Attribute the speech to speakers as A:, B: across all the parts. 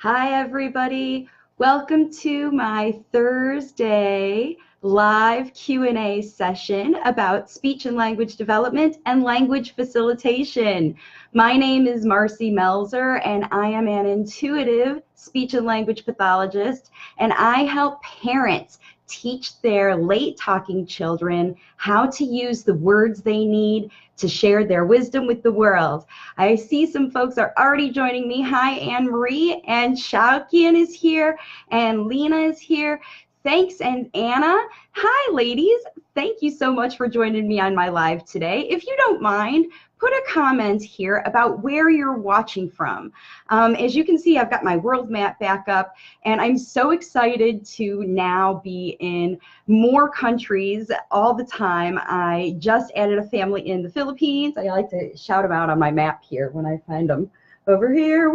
A: Hi, everybody. Welcome to my Thursday live Q&A session about speech and language development and language facilitation. My name is Marcy Melzer, and I am an intuitive speech and language pathologist, and I help parents teach their late talking children how to use the words they need to share their wisdom with the world. I see some folks are already joining me. Hi, Anne-Marie, and Shaukian is here, and Lena is here. Thanks, and Anna. Hi, ladies. Thank you so much for joining me on my live today. If you don't mind, put a comment here about where you're watching from. As you can see, I've got my world map back up, and I'm so excited to now be in more countries all the time. I just added a family in the Philippines. I like to shout them out on my map here when I find them. Over here,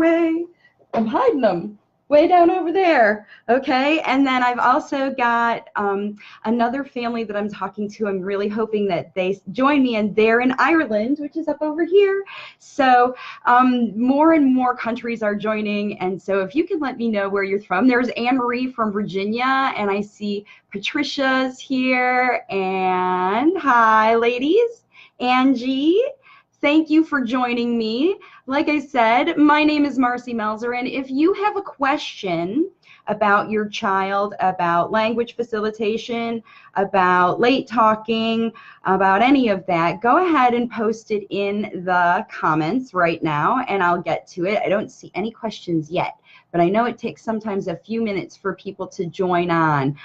A: I'm hiding them. Way down over there, okay? And then I've also got another family that I'm talking to. I'm really hoping that they join me, and they're in Ireland, which is up over here. So more and more countries are joining, and so if you can let me know where you're from. There's Anne-Marie from Virginia, and I see Patricia's here, and hi, ladies. Angie, thank you for joining me. Like I said, my name is Marcy Melzer, and if you have a question about your child, about language facilitation, about late talking, about any of that, go ahead and post it in the comments right now, and I'll get to it. I don't see any questions yet, but I know it takes sometimes a few minutes for people to join on.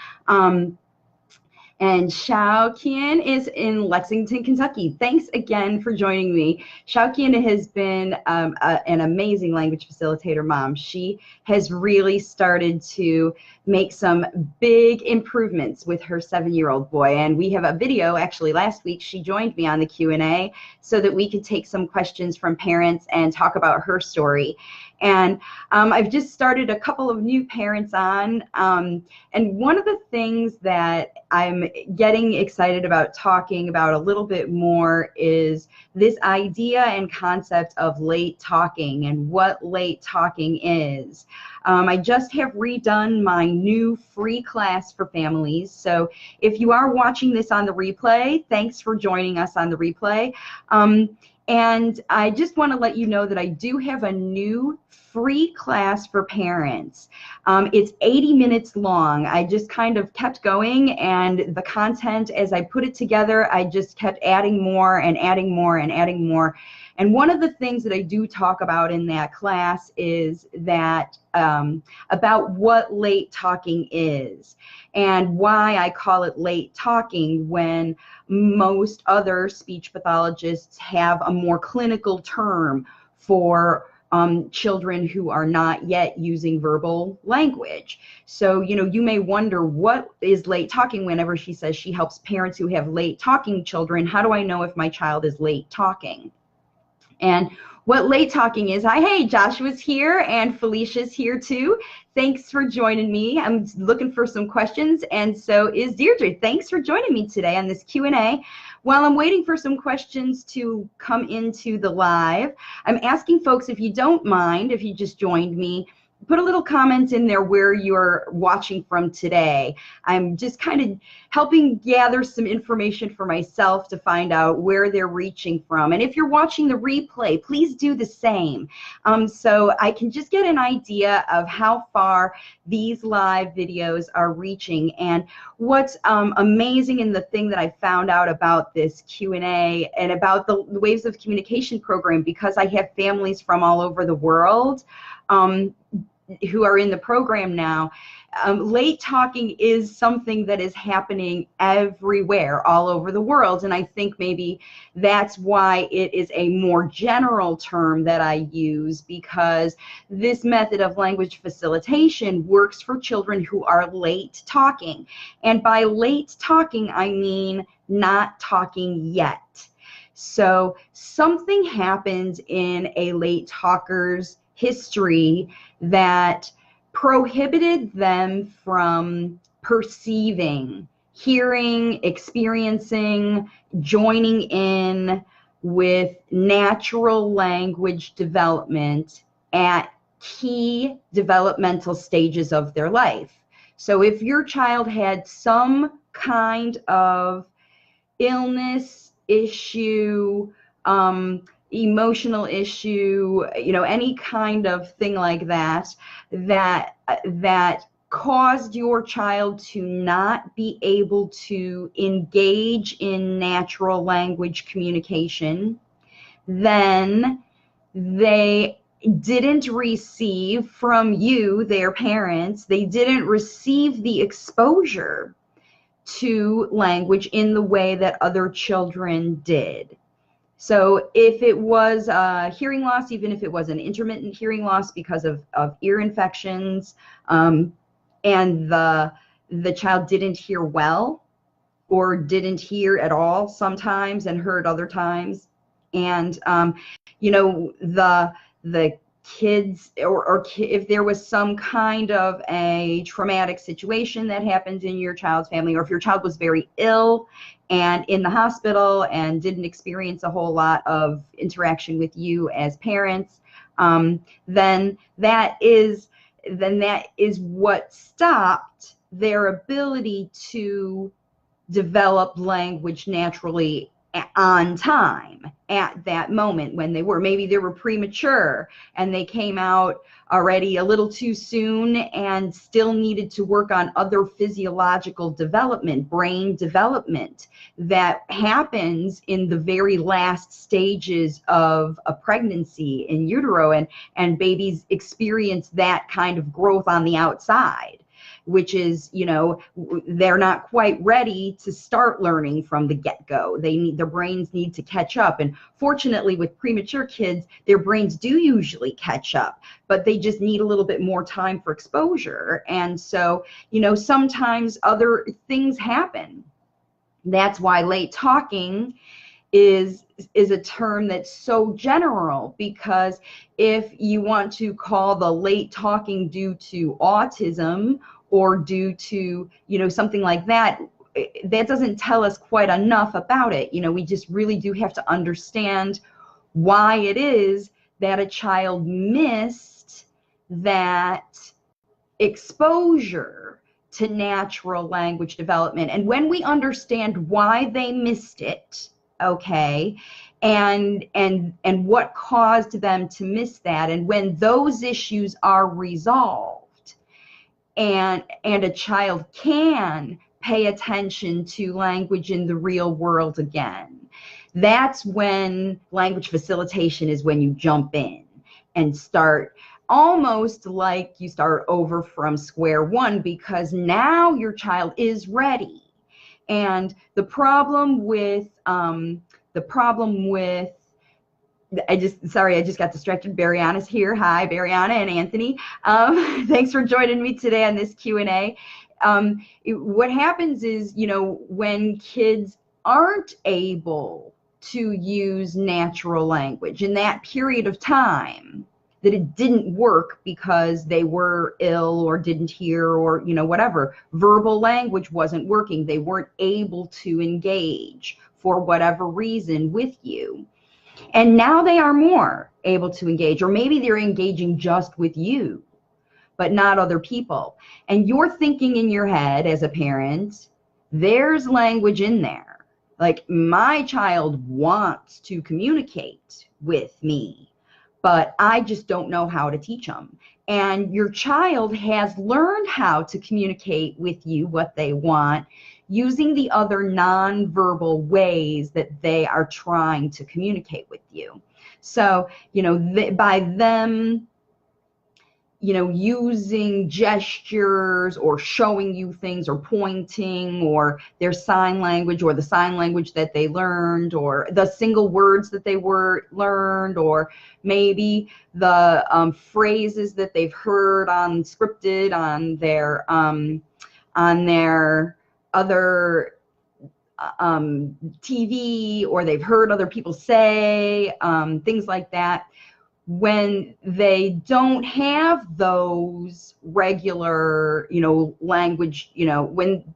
A: And Shaukian is in Lexington, Kentucky. Thanks again for joining me. Shaukian has been an amazing language facilitator mom. She has really started to make some big improvements with her 7-year-old boy. And we have a video, actually last week, she joined me on the Q&A so that we could take some questions from parents and talk about her story. And I've just started a couple of new parents on, and one of the things that I'm getting excited about talking about a little bit more is this idea and concept of late talking and what late talking is. I just have redone my new free class for families, so if you are watching this on the replay, thanks for joining us on the replay. And I just want to let you know that I do have a new free class for parents. It's 80 minutes long. I just kind of kept going, and the content, as I put it together, I just kept adding more and adding more and adding more. And one of the things that I do talk about in that class is that about what late talking is and why I call it late talking when most other speech pathologists have a more clinical term for children who are not yet using verbal language. So, you may wonder, what is late talking? Whenever she says she helps parents who have late talking children, how do I know if my child is late talking? And what late talking is, hey, Joshua's here and Felicia's here too. Thanks for joining me. I'm looking for some questions, and so is Deirdre. Thanks for joining me today on this Q&A. While I'm waiting for some questions to come into the live, I'm asking folks, if you don't mind, if you just joined me, put a little comment in there where you're watching from today. I'm just kind of helping gather some information for myself to find out where they're reaching from. And if you're watching the replay, please do the same, so I can just get an idea of how far these live videos are reaching. And what's amazing, and the thing that I found out about this Q&A and about the Waves of Communication program, because I have families from all over the world who are in the program now, late talking is something that is happening everywhere, all over the world. And I think maybe that's why it is a more general term that I use, because this method of language facilitation works for children who are late talking. And by late talking, I mean not talking yet. So something happens in a late talker's history that prohibited them from perceiving, hearing, experiencing, joining in with natural language development at key developmental stages of their life. So if your child had some kind of illness issue, emotional issue, any kind of thing like that, that caused your child to not be able to engage in natural language communication, then they didn't receive from you, their parents, they didn't receive the exposure to language in the way that other children did. So if it was hearing loss, even if it was an intermittent hearing loss because of ear infections, and the child didn't hear well or didn't hear at all sometimes and heard other times, and the kids, or if there was some kind of a traumatic situation that happened in your child's family, or if your child was very ill and in the hospital and didn't experience a whole lot of interaction with you as parents, then that is what stopped their ability to develop language naturally on time at that moment when maybe they were premature and they came out already a little too soon and still needed to work on other physiological development, brain development that happens in the very last stages of a pregnancy in utero, and babies experience that kind of growth on the outside, which is, they're not quite ready to start learning from the get-go. Their brains need to catch up. And fortunately, with premature kids, their brains do usually catch up, but they just need a little bit more time for exposure. And so, sometimes other things happen. That's why late talking is a term that's so general, because if you want to call the late talking due to autism or due to, something like that, that doesn't tell us quite enough about it. We just really do have to understand why it is that a child missed that exposure to natural language development. And when we understand why they missed it, okay, and what caused them to miss that, and when those issues are resolved, and a child can pay attention to language in the real world again, that's when language facilitation is when you jump in and start almost like you start over from square one, because now your child is ready. And the problem with I just got distracted. Bariana's here. Hi, Bariana and Anthony. Thanks for joining me today on this Q&A. What happens is, when kids aren't able to use natural language in that period of time, that it didn't work because they were ill or didn't hear, or whatever, verbal language wasn't working, they weren't able to engage for whatever reason with you. And now they are more able to engage, or maybe they're engaging just with you, but not other people. And you're thinking in your head as a parent, there's language in there. Like, my child wants to communicate with me, but I just don't know how to teach them. And your child has learned how to communicate with you what they want, using the other nonverbal ways that they are trying to communicate with you. So, by them, using gestures or showing you things or pointing, or their sign language, or the sign language that they learned, or the single words that they learned, or maybe the phrases that they've heard scripted on their other TV, or they've heard other people say, things like that. When they don't have those regular, language,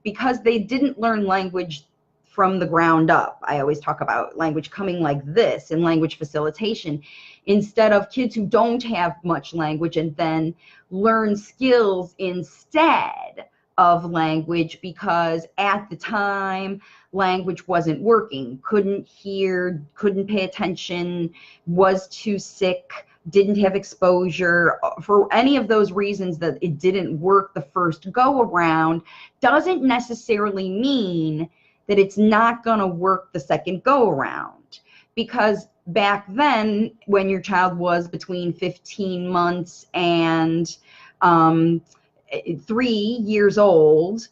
A: because they didn't learn language from the ground up. I always talk about language coming like this in language facilitation, instead of kids who don't have much language and then learn skills instead of language, because at the time language wasn't working, couldn't hear, couldn't pay attention, was too sick, didn't have exposure. For any of those reasons that it didn't work the first go around doesn't necessarily mean that it's not going to work the second go around. Because back then, when your child was between 15 months and 3 years old,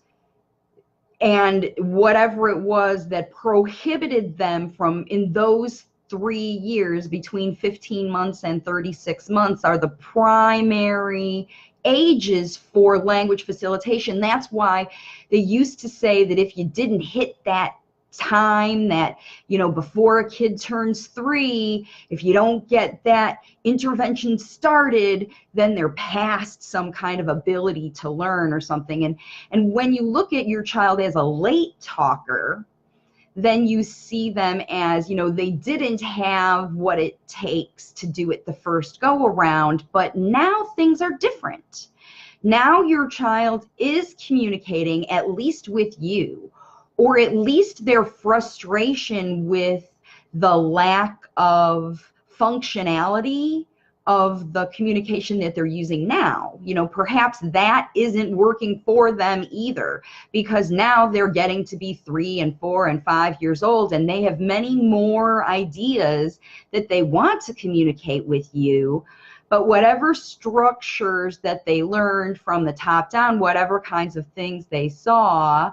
A: and whatever it was that prohibited them from, in those 3 years between 15 months and 36 months, are the primary ages for language facilitation. That's why they used to say that if you didn't hit that time, that, you know, before a kid turns 3, if you don't get that intervention started, then they're past some kind of ability to learn or something. And when you look at your child as a late talker, then you see them as, you know, they didn't have what it takes to do it the first go around, but now things are different. Now your child is communicating, at least with you, or at least their frustration with the lack of functionality of the communication that they're using now. You know, perhaps that isn't working for them either, because now they're getting to be 3 and 4 and 5 years old, and they have many more ideas that they want to communicate with you. But whatever structures that they learned from the top down, whatever kinds of things they saw,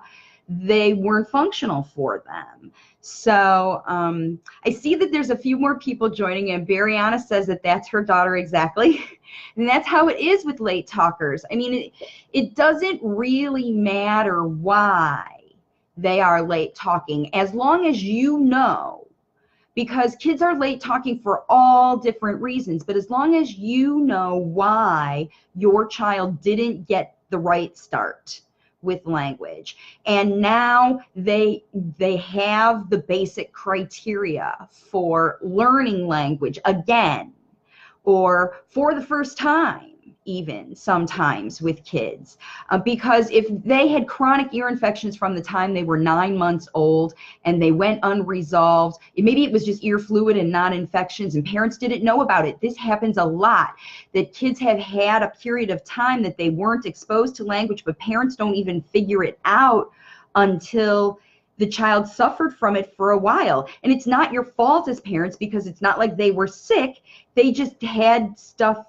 A: they weren't functional for them. So I see that there's a few more people joining in. Bariana says that that's her daughter exactly. And that's how it is with late talkers. I mean, it doesn't really matter why they are late talking, as long as you know, because kids are late talking for all different reasons, but as long as you know why your child didn't get the right start with language, and now they have the basic criteria for learning language again, or for the first time, even sometimes with kids, because if they had chronic ear infections from the time they were 9 months old and they went unresolved, maybe it was just ear fluid and not infections, and parents didn't know about it. This happens a lot, that kids have had a period of time that they weren't exposed to language, but parents don't even figure it out until the child suffered from it for a while. And it's not your fault as parents, because it's not like they were sick. They just had stuff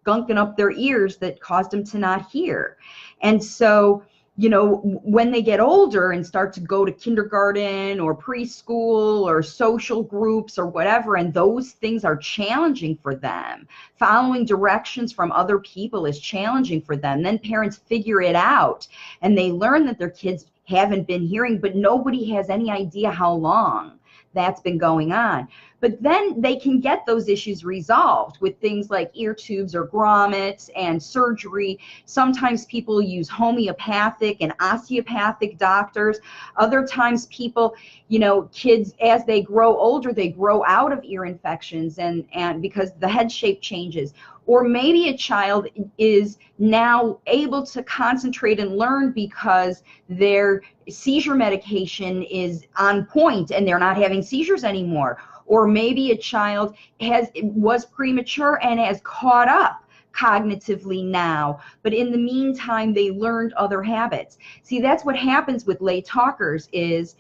A: gunking up their ears that caused them to not hear. And so, you know, when they get older and start to go to kindergarten or preschool or social groups or whatever, and those things are challenging for them, following directions from other people is challenging for them, then parents figure it out and they learn that their kids haven't been hearing, but nobody has any idea how long that's been going on. But then they can get those issues resolved with things like ear tubes or grommets and surgery. Sometimes people use homeopathic and osteopathic doctors. Other times people, you know, kids, as they grow older, they grow out of ear infections and because the head shape changes. Or maybe a child is now able to concentrate and learn because their seizure medication is on point and they're not having seizures anymore. Or maybe a child was premature and has caught up cognitively now, but in the meantime they learned other habits. See, that's what happens with late talkers. Is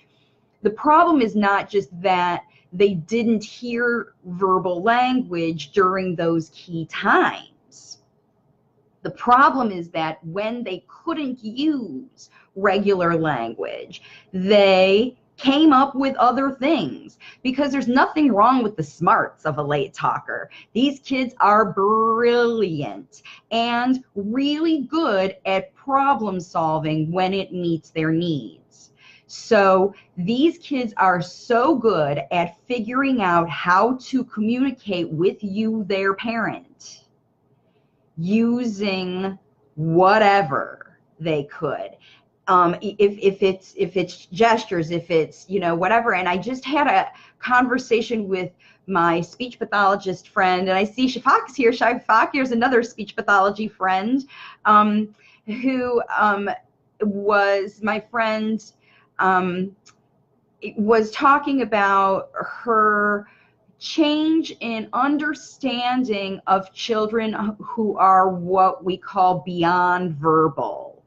A: the problem is not just that they didn't hear verbal language during those key times. The problem is that when they couldn't use regular language, they came up with other things, because there's nothing wrong with the smarts of a late talker. These kids are brilliant and really good at problem solving when it meets their needs. So these kids are so good at figuring out how to communicate with you, their parent, using whatever they could. if it's gestures, if it's, you know, whatever. And I just had a conversation with my speech pathologist friend, and I see Shafaq's here. Shafaq, here's another speech pathology friend, who was my friend, was talking about her change in understanding of children who are what we call beyond verbal.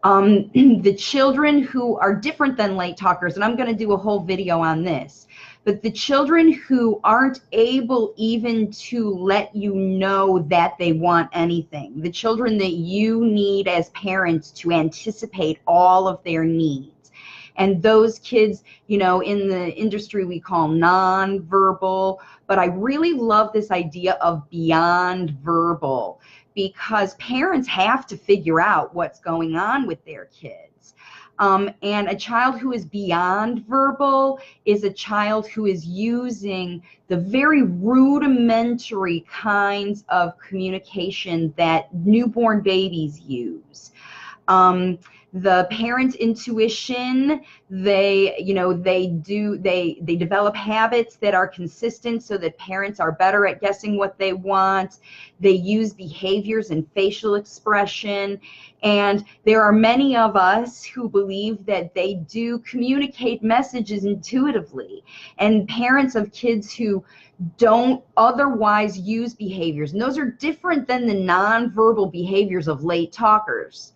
A: The children who are different than late talkers, and I'm going to do a whole video on this, but the children who aren't able even to let you know that they want anything, the children that you need as parents to anticipate all of their needs. And those kids, you know, in the industry we call nonverbal, but I really love this idea of beyond verbal, because parents have to figure out what's going on with their kids. And a child who is beyond verbal is a child who is using the very rudimentary kinds of communication that newborn babies use. The parent intuition, they develop habits that are consistent so that parents are better at guessing what they want. They use behaviors and facial expression. And there are many of us who believe that they do communicate messages intuitively. And parents of kids who don't otherwise use behaviors, and those are different than the nonverbal behaviors of late talkers.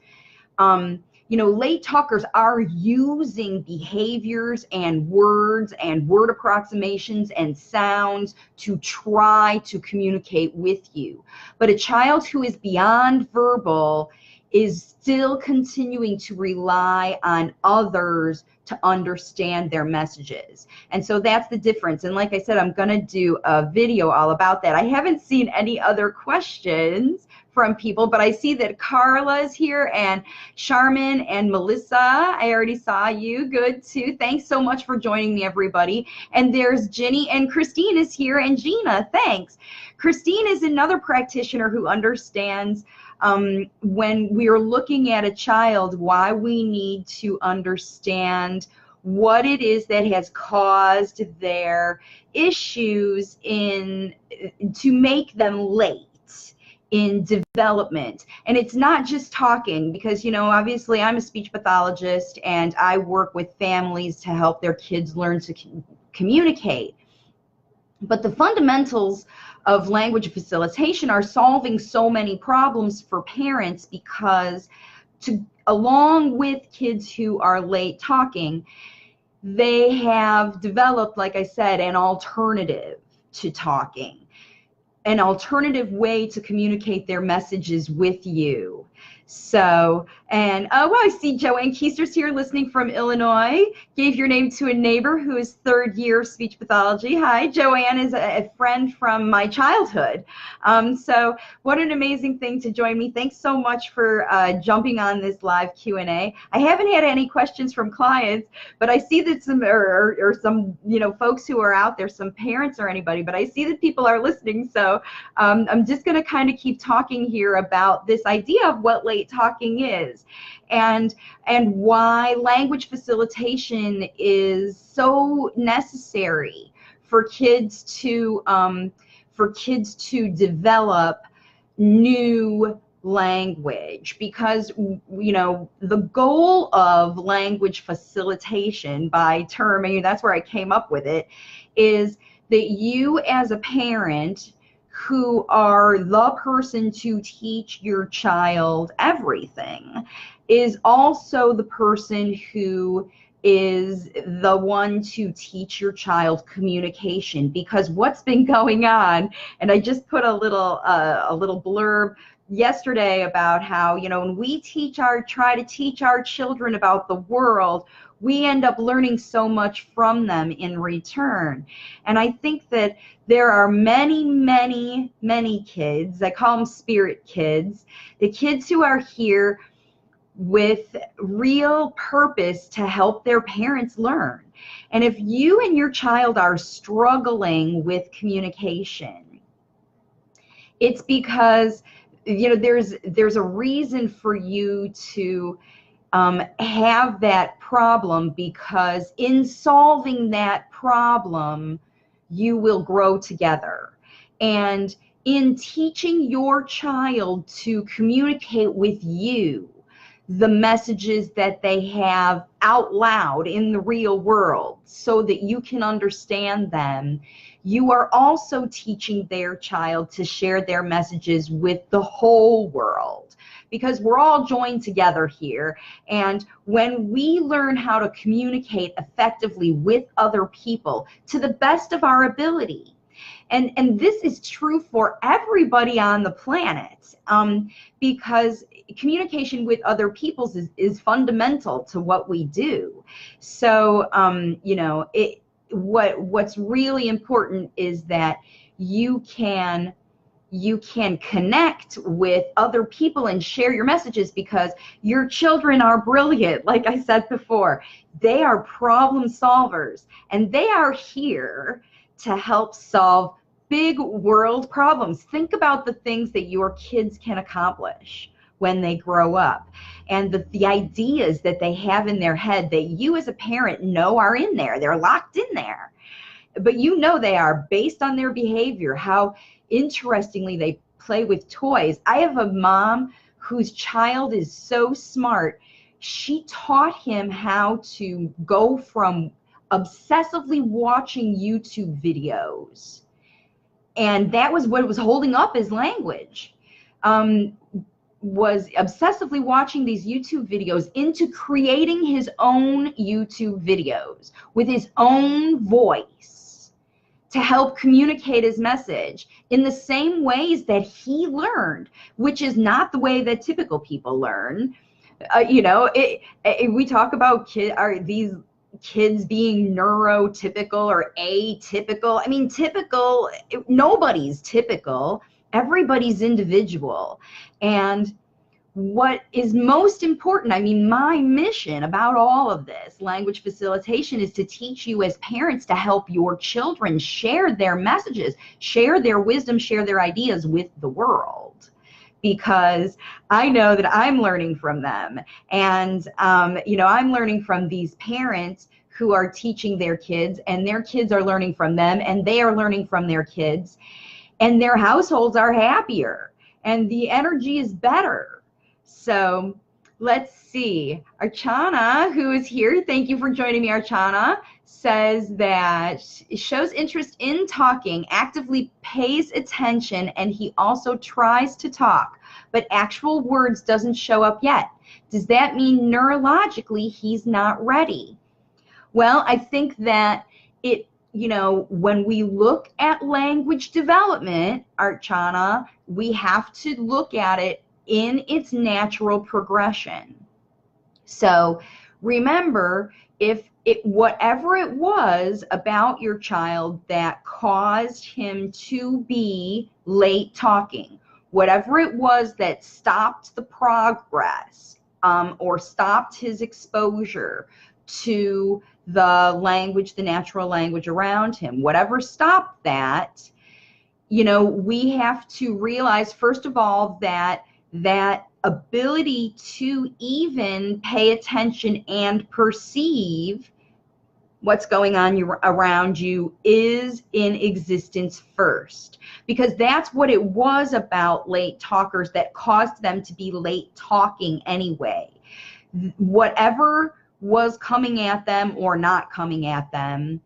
A: You know, late talkers are using behaviors and words and word approximations and sounds to try to communicate with you. But a child who is beyond verbal is still continuing to rely on others to understand their messages. And so that's the difference. And like I said, I'm going to do a video all about that. I haven't seen any other questions from people, but I see that Carla is here, and Charmin and Melissa, I already saw you. Good too. Thanks so much for joining me, everybody. And there's Ginny, and Christine is here, and Gina, thanks. Christine is another practitioner who understands when we are looking at a child, why we need to understand what it is that has caused their issues to make them late in development. And it's not just talking, because, you know, obviously I'm a speech pathologist and I work with families to help their kids learn to communicate. But the fundamentals of language facilitation are solving so many problems for parents, because along with kids who are late talking, they have developed, like I said, an alternative to talking, an alternative way to communicate their messages with you. So, and oh, well, I see Joanne Keister's here listening from Illinois. Gave your name to a neighbor who is third year of speech pathology. Hi, Joanne is a friend from my childhood. So what an amazing thing to join me. Thanks so much for jumping on this live Q&A. I haven't had any questions from clients, but I see that some, or some, you know, folks who are out there, some parents or anybody, but I see that people are listening. So I'm just going to kind of keep talking here about this idea of what late talking is, and why language facilitation is so necessary for kids to develop new language. Because, you know, the goal of language facilitation, by term, I mean, that's where I came up with it, is that you as a parent who are the person to teach your child everything is also the person who is the one to teach your child communication. Because what's been going on, and I just put a little blurb yesterday about how, you know, when we try to teach our children about the world, we end up learning so much from them in return. And I think that there are many, many, many kids, I call them spirit kids, the kids who are here with real purpose to help their parents learn. And if you and your child are struggling with communication, it's because, you know, there's a reason for you to have that problem, because in solving that problem, you will grow together. And in teaching your child to communicate with you the messages that they have out loud in the real world so that you can understand them, you are also teaching their child to share their messages with the whole world, because we're all joined together here. And when we learn how to communicate effectively with other people to the best of our ability, and this is true for everybody on the planet, because communication with other people is fundamental to what we do. So, you know, what's really important is that you can connect with other people and share your messages, because your children are brilliant. Like I said before, they are problem solvers, and they are here to help solve big world problems. Think about the things that your kids can accomplish when they grow up, and the ideas that they have in their head that you as a parent know are in there. They're locked in there, but you know they are, based on their behavior, how interestingly they play with toys. I have a mom whose child is so smart. She taught him how to go from obsessively watching YouTube videos, and that was what was holding up his language, was obsessively watching these YouTube videos, into creating his own YouTube videos with his own voice to help communicate his message in the same ways that he learned, which is not the way that typical people learn. You know, we talk about these kids being neurotypical or atypical. I mean, typical, nobody's typical. Everybody's individual. And what is most important, I mean, my mission about all of this language facilitation is to teach you as parents to help your children share their messages, share their wisdom, share their ideas with the world, because I know that I'm learning from them. And, you know, I'm learning from these parents who are teaching their kids, and their kids are learning from them, and they are learning from their kids, and their households are happier, and the energy is better. So let's see. Archana, who is here, thank you for joining me, Archana, says that shows interest in talking, actively pays attention, and he also tries to talk, but actual words doesn't show up yet. Does that mean neurologically he's not ready? Well, I think that you know, when we look at language development, Archana, we have to look at it in its natural progression. So remember, whatever it was about your child that caused him to be late talking, whatever it was that stopped the progress, or stopped his exposure to the language, the natural language around him, whatever stopped that, you know, we have to realize, first of all, that that ability to even pay attention and perceive what's going on around you is in existence first, because that's what it was about late talkers that caused them to be late talking anyway. Whatever was coming at them or not coming at them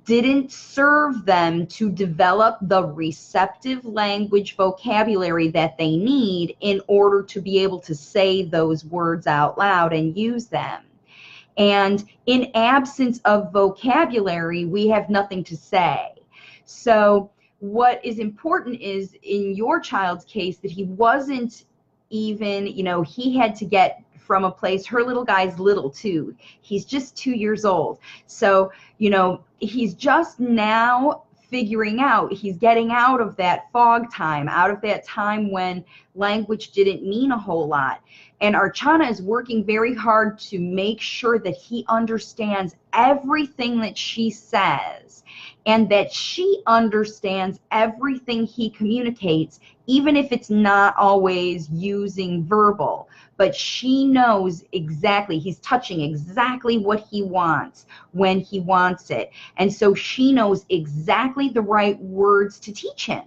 A: didn't serve them to develop the receptive language vocabulary that they need in order to be able to say those words out loud and use them. And in absence of vocabulary, we have nothing to say. So what is important is, in your child's case, that he wasn't even, you know, he had to get from a place, her little guy's little too. He's just 2 years old. So, you know, he's just now figuring out, he's getting out of that fog time, out of that time when language didn't mean a whole lot. And Archana is working very hard to make sure that he understands everything that she says, and that she understands everything he communicates, even if it's not always using verbal. But she knows exactly, he's touching exactly what he wants when he wants it. And so she knows exactly the right words to teach him.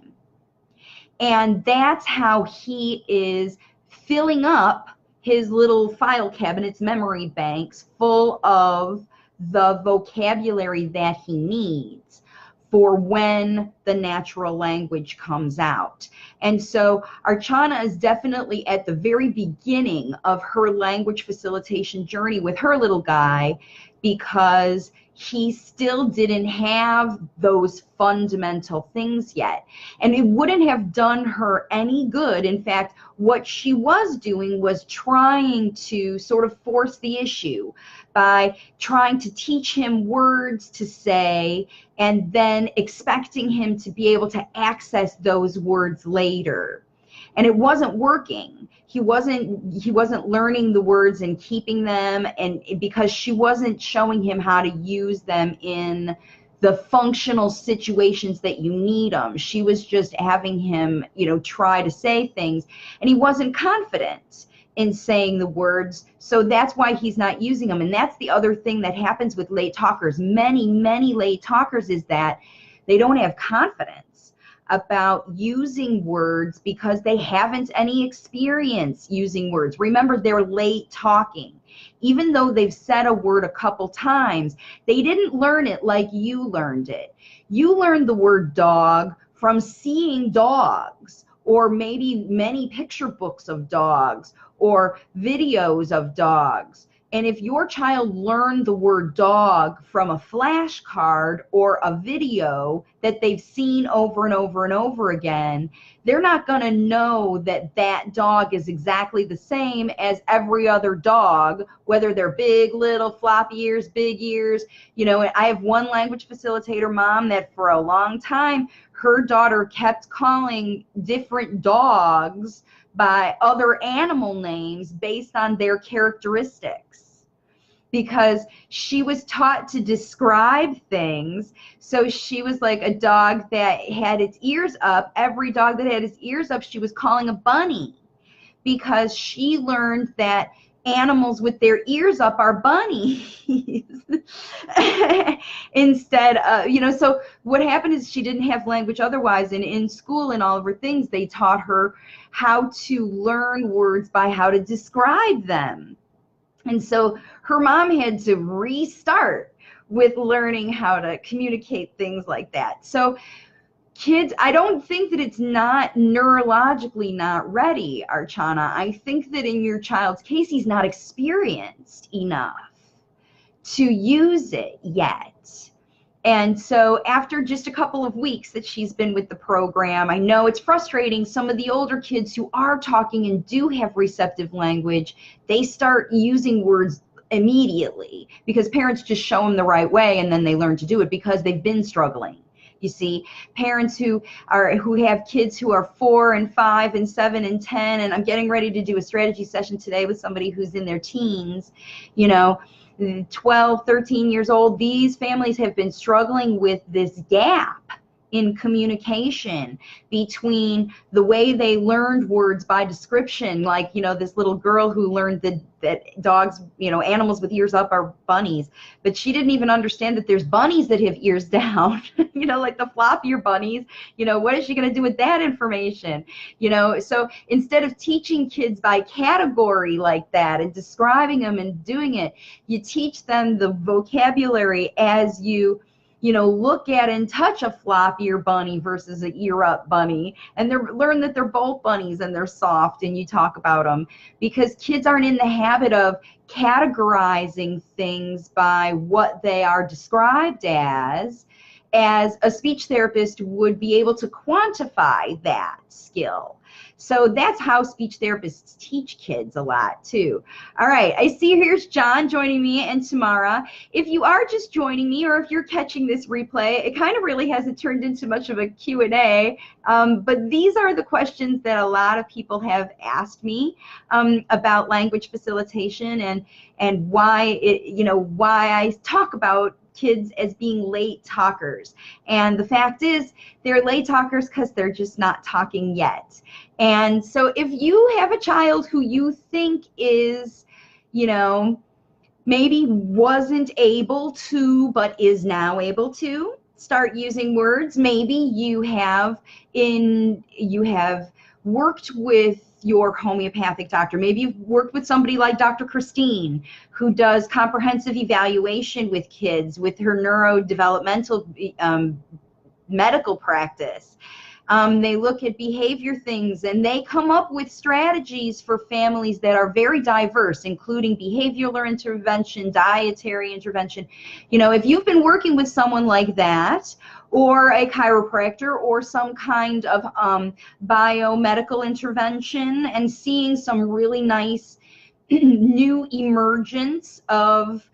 A: And that's how he is filling up his little file cabinets, memory banks, full of the vocabulary that he needs for when the natural language comes out. And so Archana is definitely at the very beginning of her language facilitation journey with her little guy, because he still didn't have those fundamental things yet. And it wouldn't have done her any good. In fact, what she was doing was trying to sort of force the issue by trying to teach him words to say and then expecting him to be able to access those words later. And it wasn't working. He wasn't learning the words and keeping them, and because she wasn't showing him how to use them in the functional situations that you need them. She was just having him, try to say things, and he wasn't confident in saying the words, so that's why he's not using them. And that's the other thing that happens with late talkers. Many late talkers is that they don't have confidence about using words because they haven't any experience using words. Remember, they're late talking. Even though they've said a word a couple times, they didn't learn it like you learned it. You learned the word dog from seeing dogs, or maybe many picture books of dogs or videos of dogs. And if your child learned the word dog from a flashcard or a video that they've seen over and over and over again, they're not going to know that that dog is exactly the same as every other dog, whether they're big, little, floppy ears, big ears. I have one language facilitator mom that for a long time, her daughter kept calling different dogs by other animal names based on their characteristics, because she was taught to describe things. So she was like, a dog that had its ears up, every dog that had its ears up, she was calling a bunny, because she learned that animals with their ears up are bunnies. Instead so what happened is she didn't have language otherwise, and in school and all of her things, they taught her how to learn words by how to describe them. And so her mom had to restart with learning how to communicate things like that. So kids, I don't think that it's not neurologically not ready, Archana. I think that in your child's case, he's not experienced enough to use it yet. And so after just a couple of weeks that she's been with the program, I know it's frustrating. Some of the older kids who are talking and do have receptive language, they start using words immediately because parents just show them the right way, and then they learn to do it because they've been struggling. You see, parents who have kids who are 4 and 5 and 7 and 10, and I'm getting ready to do a strategy session today with somebody who's in their teens, 12, 13 years old. These families have been struggling with this gap in communication between the way they learned words by description, like this little girl who learned that dogs, animals with ears up are bunnies, but she didn't even understand that there's bunnies that have ears down, like the floppier bunnies. What is she going to do with that information? So instead of teaching kids by category like that and describing them and doing it, you teach them the vocabulary as you look at and touch a floppier bunny versus an ear-up bunny, and learn that they're both bunnies and they're soft, and you talk about them, because kids aren't in the habit of categorizing things by what they are described as a speech therapist would be able to quantify that skill. So that's how speech therapists teach kids a lot too. All right, I see here's John joining me and Tamara. If you are just joining me, or if you're catching this replay, it kind of really hasn't turned into much of a Q&A, but these are the questions that a lot of people have asked me about language facilitation and why why I talk about kids as being late talkers. And the fact is, they're late talkers because they're just not talking yet. And so if you have a child who you think is, you know, maybe wasn't able to but is now able to start using words, maybe you have worked with your homeopathic doctor, maybe you've worked with somebody like Dr. Christine, who does comprehensive evaluation with kids with her neurodevelopmental medical practice. They look at behavior things, and they come up with strategies for families that are very diverse, including behavioral intervention, dietary intervention. You know, if you've been working with someone like that, or a chiropractor, or some kind of biomedical intervention, and seeing some really nice new emergence of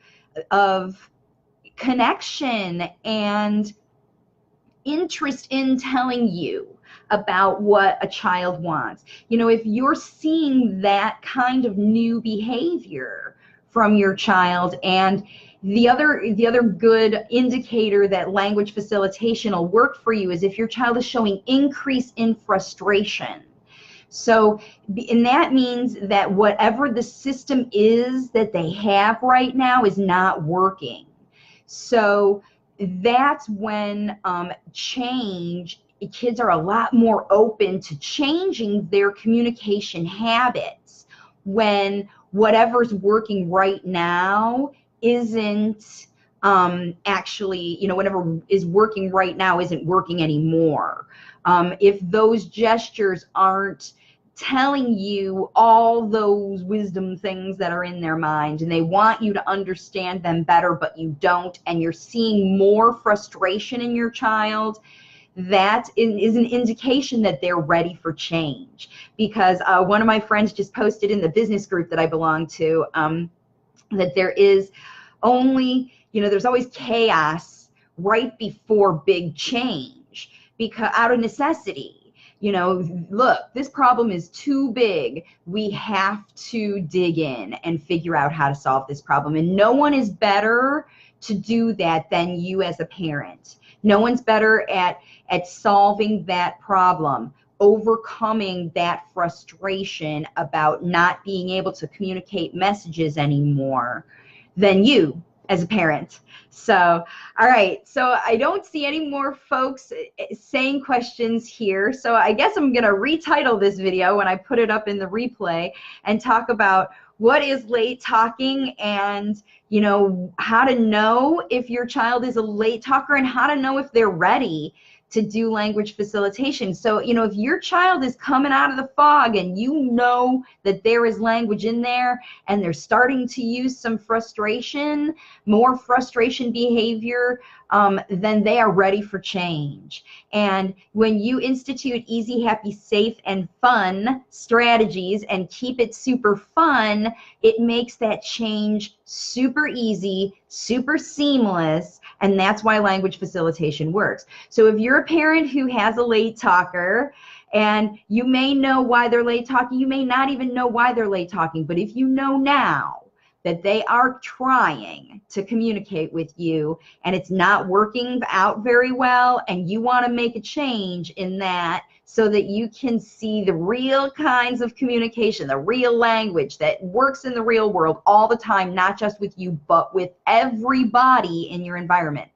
A: connection and interest in telling you about what a child wants. You know, if you're seeing that kind of new behavior from your child, and the other good indicator that language facilitation will work for you is if your child is showing increase in frustration. So, and that means that whatever the system is that they have right now is not working. So that's when kids are a lot more open to changing their communication habits when whatever's working right now isn't actually, you know, whatever is working right now isn't working anymore. If those gestures aren't telling you all those wisdom things that are in their mind, and they want you to understand them better, but you don't, and you're seeing more frustration in your child, that is an indication that they're ready for change. Because one of my friends just posted in the business group that I belong to that there is only, you know, there's always chaos right before big change, because out of necessity. You know, look, this problem is too big. We have to dig in and figure out how to solve this problem. And no one is better to do that than you as a parent. No one's better at solving that problem, overcoming that frustration about not being able to communicate messages anymore than you as a parent. So, all right, so I don't see any more folks saying questions here. So I guess I'm going to retitle this video when I put it up in the replay and talk about what is late talking, and, you know, how to know if your child is a late talker, and how to know if they're ready to do language facilitation. So, you know, if your child is coming out of the fog and you know that there is language in there, and they're starting to use some frustration, more frustration behavior, then they are ready for change. And when you institute easy, happy, safe, and fun strategies and keep it super fun, it makes that change super easy, super seamless, and that's why language facilitation works. So if you're a parent who has a late talker, and you may know why they're late talking, you may not even know why they're late talking, but if you know now that they are trying to communicate with you and it's not working out very well, and you want to make a change in that so that you can see the real kinds of communication, the real language that works in the real world all the time, not just with you, but with everybody in your environment,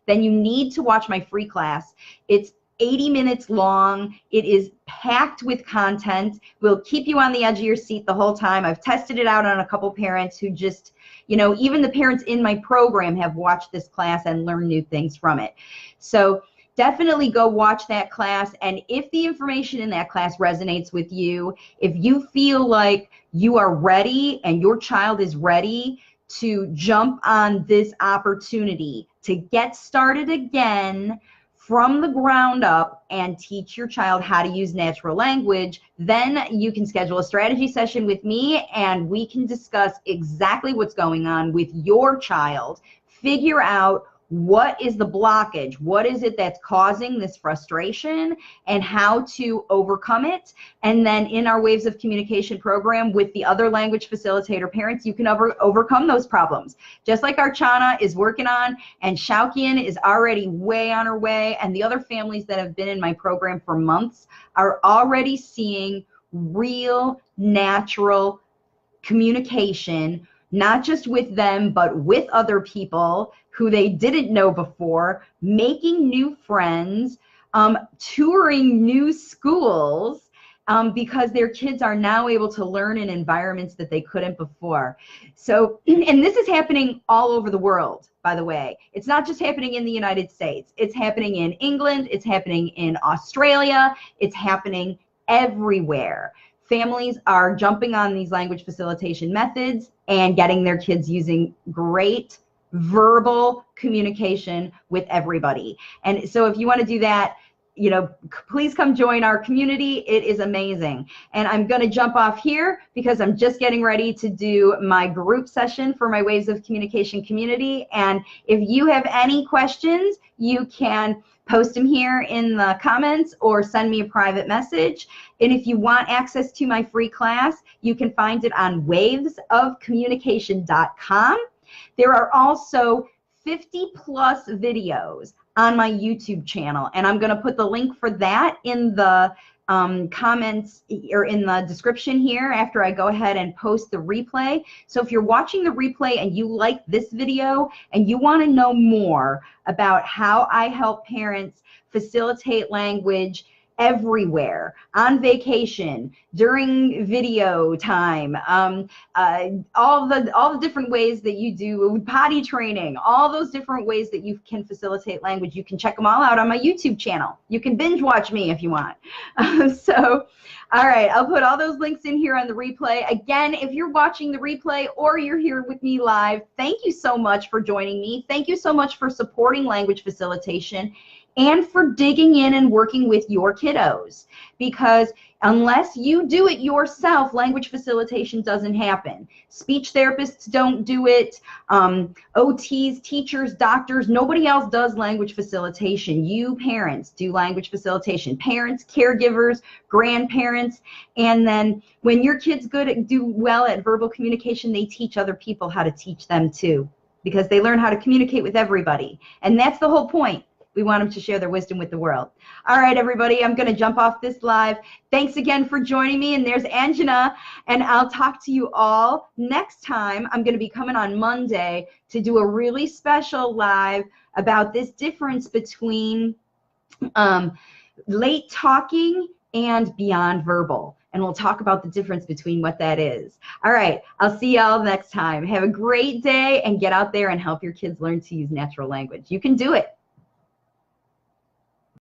A: then you need to watch my free class. It's 80 minutes long. It is packed with content. Will keep you on the edge of your seat the whole time. I've tested it out on a couple parents who just, you know, even the parents in my program have watched this class and learned new things from it. So definitely go watch that class. And if the information in that class resonates with you, if you feel like you are ready and your child is ready to jump on this opportunity to get started again from the ground up and teach your child how to use natural language, then you can schedule a strategy session with me and we can discuss exactly what's going on with your child, figure out what is the blockage, what is it that's causing this frustration, and how to overcome it. And then in our Waves of Communication program with the other language facilitator parents, you can overcome those problems. Just like Archana is working on, and Shaukian is already way on her way, and the other families that have been in my program for months are already seeing real, natural communication, not just with them, but with other people who they didn't know before, making new friends, touring new schools, because their kids are now able to learn in environments that they couldn't before. So, and this is happening all over the world, by the way. It's not just happening in the United States. It's happening in England. It's happening in Australia. It's happening everywhere. Families are jumping on these language facilitation methods and getting their kids using great verbal communication with everybody. And so if you want to do that, you know, please come join our community. It is amazing. And I'm going to jump off here because I'm just getting ready to do my group session for my Waves of Communication community. And if you have any questions, you can post them here in the comments or send me a private message. And if you want access to my free class, you can find it on wavesofcommunication.com. There are also 50+ videos on my YouTube channel, and I'm going to put the link for that in the comments or in the description here after I go ahead and post the replay. So if you're watching the replay and you like this video and you want to know more about how I help parents facilitate language everywhere, on vacation, during video time, all the different ways that you do potty training, all those different ways that you can facilitate language, you can check them all out on my YouTube channel. You can binge watch me if you want. So, all right, I'll put all those links in here on the replay. Again, if you're watching the replay or you're here with me live, thank you so much for joining me. Thank you so much for supporting language facilitation and for digging in and working with your kiddos, because unless you do it yourself, language facilitation doesn't happen. Speech therapists don't do it. OTs, teachers, doctors, nobody else does language facilitation. You parents do language facilitation. Parents, caregivers, grandparents, and then when your kids do well at verbal communication, they teach other people how to teach them too, because they learn how to communicate with everybody. And that's the whole point. We want them to share their wisdom with the world. All right, everybody, I'm going to jump off this live. Thanks again for joining me. And there's Anjana. And I'll talk to you all next time. I'm going to be coming on Monday to do a really special live about this difference between late talking and beyond verbal. And we'll talk about the difference between what that is. All right, I'll see y'all next time. Have a great day and get out there and help your kids learn to use natural language. You can do it.